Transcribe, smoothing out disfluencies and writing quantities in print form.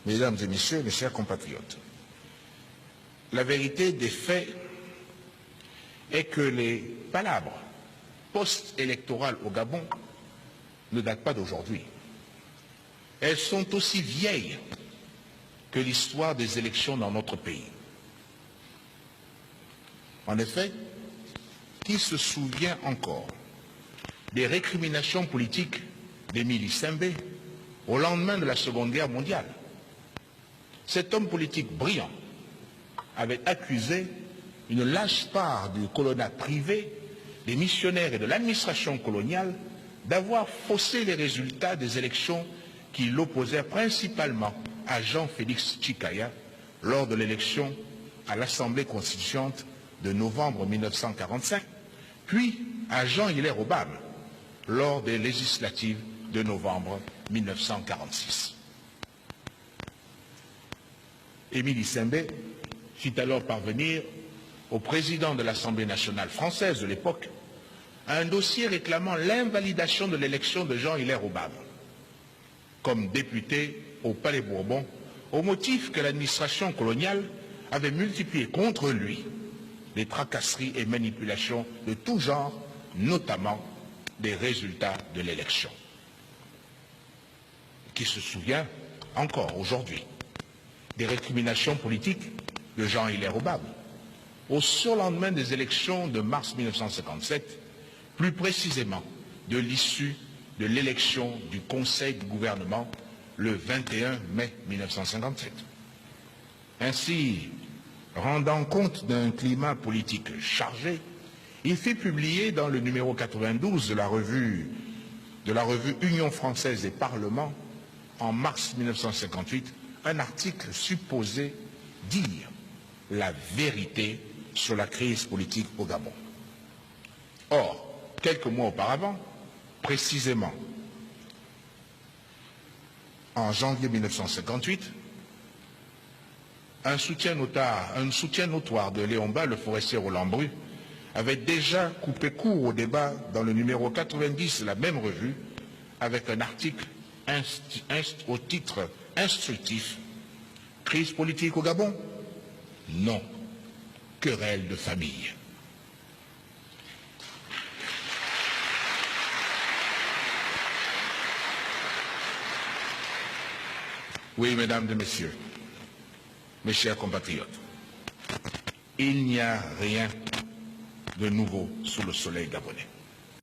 Mesdames et Messieurs, mes chers compatriotes, la vérité des faits est que les palabres post-électorales au Gabon ne datent pas d'aujourd'hui. Elles sont aussi vieilles que l'histoire des élections dans notre pays. En effet, qui se souvient encore des récriminations politiques d'Émile Issembé au lendemain de la Seconde Guerre mondiale? Cet homme politique brillant avait accusé une large part du colonat privé, des missionnaires et de l'administration coloniale d'avoir faussé les résultats des élections qui l'opposèrent principalement à Jean-Félix Tchikaya lors de l'élection à l'Assemblée constituante de novembre 1945, puis à Jean-Hilaire Obama lors des législatives de novembre 1946. Émile Issembé fit alors parvenir au président de l'Assemblée nationale française de l'époque un dossier réclamant l'invalidation de l'élection de Jean-Hilaire Obama comme député au Palais Bourbon, au motif que l'administration coloniale avait multiplié contre lui les tracasseries et manipulations de tout genre, notamment des résultats de l'élection. Qui se souvient encore aujourd'hui des récriminations politiques de Jean-Hilaire Obama au surlendemain des élections de mars 1957, plus précisément de l'issue de l'élection du Conseil du gouvernement le 21 mai 1957. Ainsi, rendant compte d'un climat politique chargé, il fit publier dans le numéro 92 de la revue Union française des parlements en mars 1958 un article supposé dire la vérité sur la crise politique au Gabon. Or, quelques mois auparavant, précisément en janvier 1958, un soutien notoire de Léon Bas, le forestier Roland Bru, avait déjà coupé court au débat dans le numéro 90 de la même revue avec un article au titre instructif « Crise politique au Gabon? Non. Querelle de famille ». Oui, mesdames et messieurs, mes chers compatriotes, il n'y a rien de nouveau sous le soleil gabonais.